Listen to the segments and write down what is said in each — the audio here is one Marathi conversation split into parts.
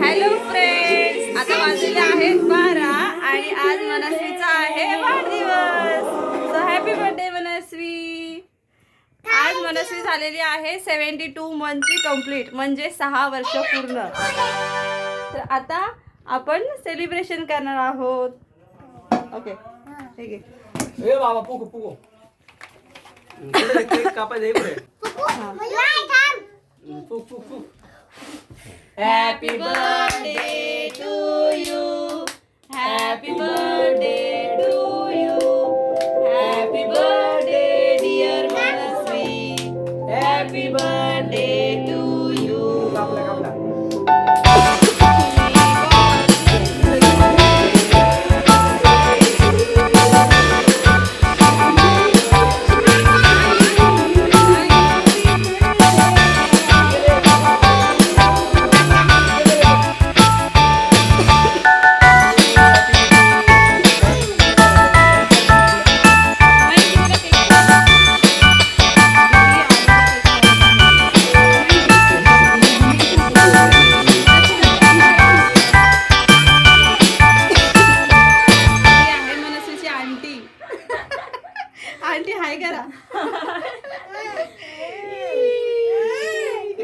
हॅलो फ्रेंड्स, आता वाजलेले आहेत 12 आणि आज मनस्वीचा आहे वाढदिवस. सो हॅपी बर्थडे मनस्वी. आज मनस्वी झालेली आहे 72 मंथची कंप्लीट, म्हणजे 6 वर्ष पूर्ण. तर आता आपण सेलिब्रेशन करणार आहोत. ओके ठीक आहे. ए बाबा पुगो पुगो केक कापायचं आहे पुढे. पुग पुग पुग. Happy birthday to you. Happy birthday to you. Happy birthday dear Manasvi. Happy birthday to you. कापला कापला. आंटी हाय करा.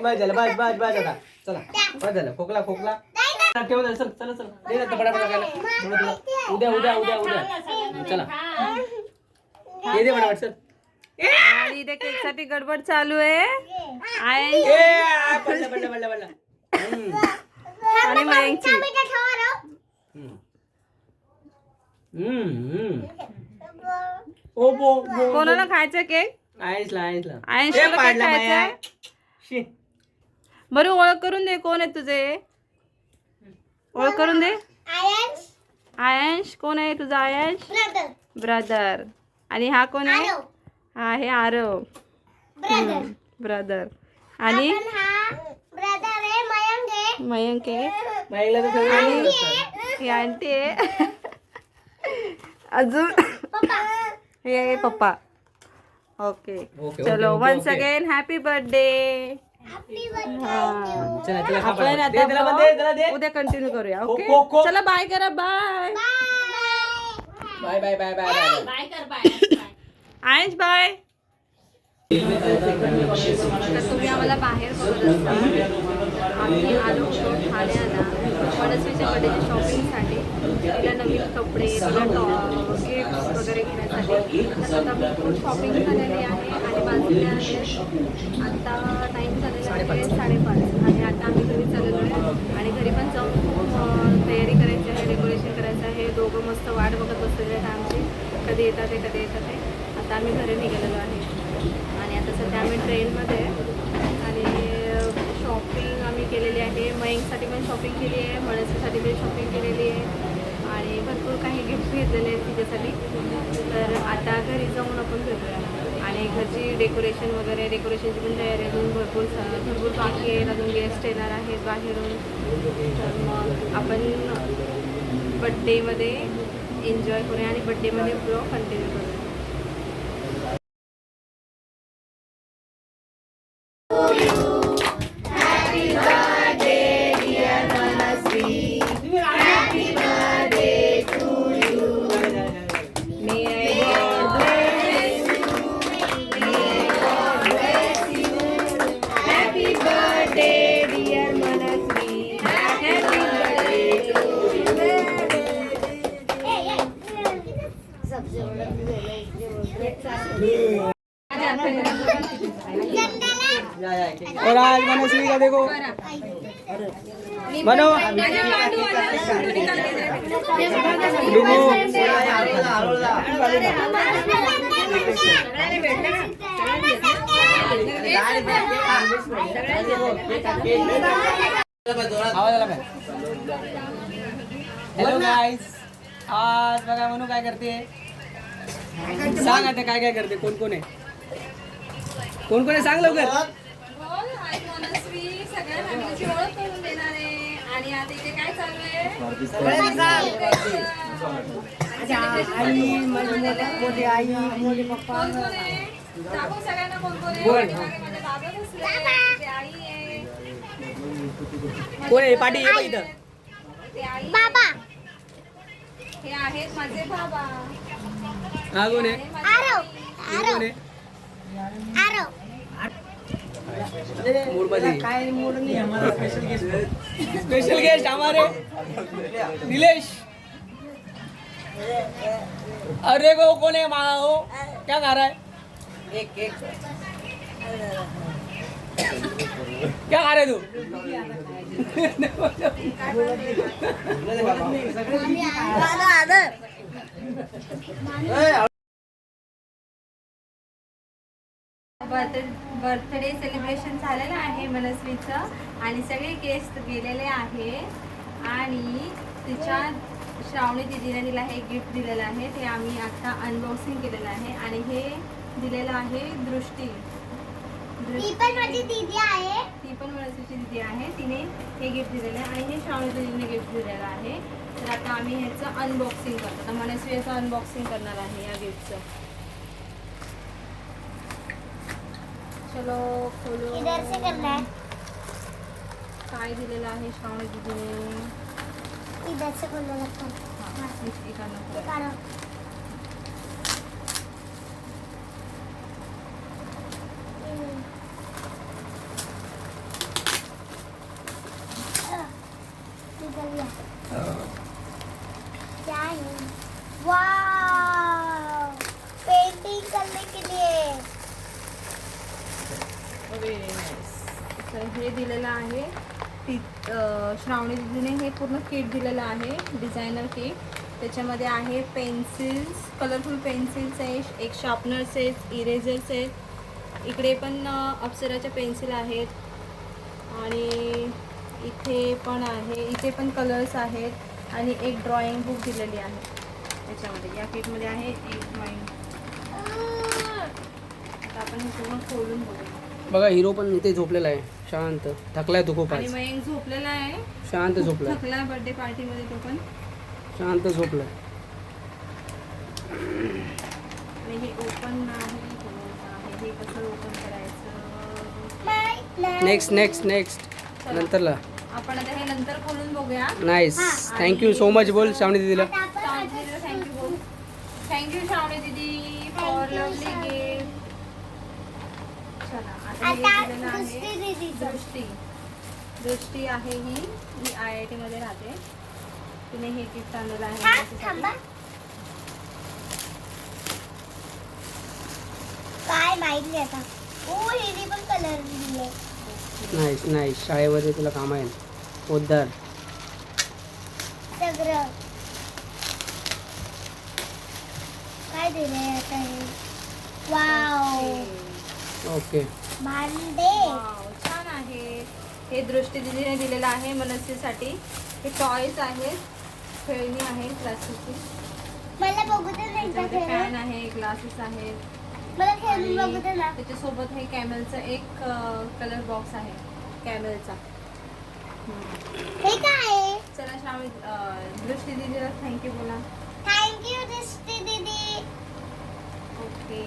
बस झालं बस बस बस आता चला बस झालं खोकला खोकला ठेव चल चला चला दे ना बडा बडा खायला थोडं थोडं उद्या उद्या उद्या उद्या चला दे दे बडा चल. आणि इथे केक साठी गडबड चालू आहे. ए पडला पडला पडला पडला. आणि मयंकची ओ बो बो कोणाला खायचा केक? आईसला आईसला आयंश ए तुला केक पाडला खायचा माया आहे? शी बरं ओळख करून दे, कोण आहे तुझे? ओळख करून दे. आयंश कोण आहे तुझा? आयंश ब्रदर. आणि हा कोण आहे? हा आहे आरव ब्रदर. आणि मयंक आहे. माईला तर सगळं आणि असतं. ही आंटी आहे. अजून हे आहे पप्पा. ओके ओके, चलो okay, once okay. Again happy birthday. चला चला खा आपण बरं. आता दे त्याला पण दे त्याला दे. vlog उद्या कंटिन्यू करूया. खो, ओके खो, खो. चला बाय करा. Bye bye bye bye bye bye. Aayansh bye. तर तुम्ही आम्हाला बाहेर बघत असता. आम्ही आलो होतो ठाण्याला मनस्वीच्या बर्थडेच्या शॉपिंगसाठी. तिला नवीन कपडे, तिला गिफ्ट्स वगैरे घेण्यासाठी. तर आता भरपूर शॉपिंग झालेली आहे आणि वाजले आहेत आता टाईम झालेला आहे 5:30. आणि आता आम्ही घरी चाललेलो आहे आणि घरी पण जाऊन खूप तयारी करायची आहे, डेकोरेशन करायचं आहे. दोघं मस्त वाट बघत बसलेले आहेत आमची, कधी येतात ते कधी येतात ते. आता आम्ही घरी निघालेलो आहे आणि आता सध्या आम्ही ट्रेनमध्ये आणि शॉपिंग आम्ही केलेली आहे. मयंकसाठी पण शॉपिंग केली आहे, मनस्वीसाठी पण शॉपिंग केलेली आहे आणि भरपूर काही गिफ्ट घेतलेले आहेत तिच्यासाठी. तर आता घरी जाऊन आपण भेटूया आणि घरची डेकोरेशन वगैरे, डेकोरेशनची पण तयारी अजून भरपूर बाकी आहेत. अजून गेस्ट येणार आहेत बाहेरून. तर मग आपण बड्डेमध्ये एन्जॉय करूया आणि बड्डेमध्ये ब्लॉग कंटिन्यू करूया. और आज मनस्वी का देखो मनो हॅलो गाईज. आज बघा मनू काय करते सांग. आता काय काय करते, कोण कोण आहे कोण कोण आहे सांग लवकर. मनस्वी सगळ्या फॅमिलीची ओळख करून देणार आहे आणि आता इथे काय चालू आहे? आई मोठी आई मोठी पप्पा कोण कोण आहे? दाखव सगळ्यांना कोण कोण आहे. बोल. माझे बाबा बसले, माझी आई आहे. कोण आहे पाठी ये बा इथं. ते आई बाबा हे आहेत माझे बाबा. हा कोण आहे? हे माझी आरव आई. हे कोण आहे? आरव मूडमध्ये. काय मूड नाही आम्हाला स्पेशल गेस्ट. स्पेशल गेस्ट हमारे नीलेश. अरे वो कौन है माँ हो क्या खा रहा है? एक एक क्या खा रहा है तू? बर्थडे सेलिब्रेशन झालेलं आहे मनस्वीचं आणि सगळे गेस्ट गेलेले आहे आणि तिच्या श्रावणी दिदीने तिला हे गिफ्ट दिलेलं आहे ते आम्ही आता अनबॉक्सिंग केलेलं आहे आणि हे दिलेलं आहे दृष्टी. ती पण माझी दीदी आहे. ती पण मनस्वीची दिदी आहे. तिने हे गिफ्ट दिलेलं आहे आणि हे श्रावणी दिदीने गिफ्ट दिलेलं आहे. तर आता आम्ही ह्याचं अनबॉक्सिंग करतो. आता मनस्वी याचं अनबॉक्सिंग करणार आहे या गिफ्टचं. चलो खोलो. इधर से करना है. काय दिलेलं आहे श्रावणी दीदीने. इधर से खोलना लगता है. इकडनं निकालो. निकल गया. क्या है? वाव पेंटिंग करने के लिए. तर हे दिलेलं आहे ती श्रावणी दीदीने हे पूर्ण किट दिलेलं आहे डिझायनर किट. त्याच्यामध्ये आहे पेन्सिल्स, कलरफुल पेन्सिल्स आहे, एक शार्पनर सेट, इरेझर्स आहेत, इकडे पण अप्सराच्या पेन्सिल आहेत आणि इथे पण आहे, इथे पण कलर्स आहेत आणि एक ड्रॉइंग बुक दिलेली आहे त्याच्यामध्ये. या किटमध्ये आहे एक ड्रॉइंग. आता आपण हे पूर्ण खोलून बघू. बघा हिरो पण इथे झोपलेला आहे शांत. थकलाय तो खूप आणि आज. मयंक झोपलेला आहे. शांत झोपलाय. थकला बर्थडे पार्टीमध्ये तो पण. शांत झोपलाय. आणि हे ओपन आहे. हे कसं ओपन करायचं. नेक्स्ट नंतरला. आपण आता हे नंतर खोलून बघूया. नाईस. थँक्यू सो मच बोल श्रावणी दीदीला. थँक्यू श्रावणी दीदी फॉर लवली गिफ्ट. चला आता हे आता दिलेलं दुसरी आहे दीदीचं. दृष्टी आहे. ही IIT मध्ये राहते. तिने हे गिफ्ट आणलेलं आहे थांबा. माझ्यासाठी. काय माहित नाही आता. ओ हिने पण कलर दिले. नाईस शाळेमध्ये तुला काम आहे. पोद्दार. सगळं काय दिलंय आता हे. Wow okay. भांडे. वाव, छान आहे. हे दृष्टी दीदीने दिलेलं आहे मनस्वीसाठी. हे टॉयज आहेत, खेळणी आहे प्लास्टिकची. मला बघू दे ना एकदा त्याच्यामध्ये खेळून. फॅन आहे, ग्लासेस आहेत मला खेळून बघू दे ना. आणि त्याच्यासोबत हे कॅमेलचं एक कलर बॉक्स आहे कॅमेलचा. हे काय आहे? चला श्रावणी दृष्टी दीदीला थँक्यू बोला. थँक्यू दृष्टी दीदी. ओके.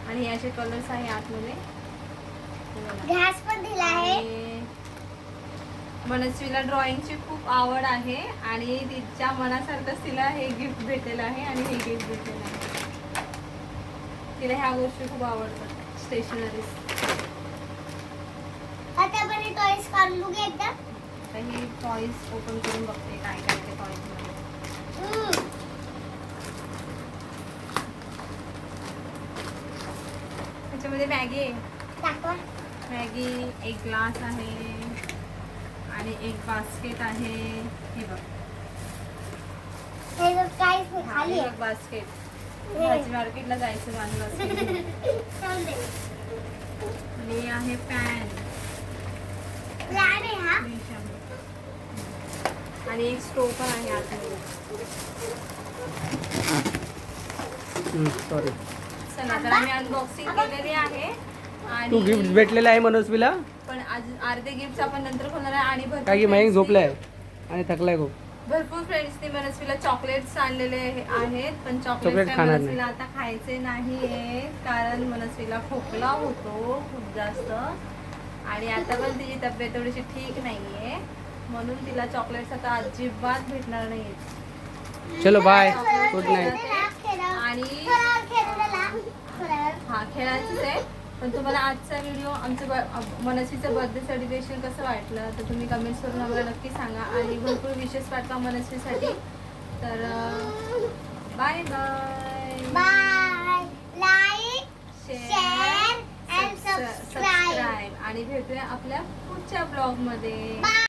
आणि याचे कलर्स आहे आतमध्ये. हे बघा. घास पण दिला आहे. आणि मनस्वीला ड्रॉइंगची खूप आवड आहे आणि तिच्या मनासारखंच तिला हे गिफ्ट भेटलेलं आहे आणि हे गिफ्ट भेटलेलं आहे. तिला ह्या गोष्टी खूप आवडतात स्टेशनरीज. आता आपण हे टॉयज काढून बघू एकदा. आता हे टॉईज ओपन करून बघते काय काय ते टॉईजमध्ये. त्याच्यामध्ये मॅगी आहे. दाखवा. मॅगी, एक ग्लास आहे आणि एक बास्केट आहे. हे बघ. हे बघ काय हा, खाली हे आहे. बघ बास्केट. भाजी मार्केटला जायचं माझं बास्केट. जाऊ दे. आणि हे आहे पॅन. लहान आहे हा. आणि एक स्टोव पण आहे आतमध्ये. सॉरी. चला तर आम्ही अनबॉक्सिंग केलेली आहे तू आणि गिफ्ट भेटलेला आहे मनस्वीला. पण आज अर्धे गिफ्ट आपण नंतर खोलणार आहे आणि काय की मयंक friends झोपलाय आणि थकलाय खूप. भरपूर फ्रेंड्सनी मनस्वीला चॉकलेट्स आणलेले आहेत पण Chocolate चॉकलेट खाणार नाही. मनस्वीला आता खायचे नाहीये कारण मनस्वीला खोकला होतो खूप जास्त आणि आता पण तिची तब्येत थोडीशी ठीक नाहीये म्हणून तिला चॉकलेट्स आता अजिबात भेटणार नाहीत. चलो बाय, गुड नाईट. आणि हा खेळायचंच आहे. पण तुम्हाला आजचा व्हिडिओ आमचं मनस्वीचं बर्थडे सेलिब्रेशन कसं वाटलं तर तुम्ही कमेंट्स करून आम्हाला नक्की सांगा आणि भरपूर विशेष पाठवा मनस्वीसाठी. तर bye bye bye. Like, share share and subscribe. आणि भेटूया आपल्या पुढच्या ब्लॉगमध्ये. बाय.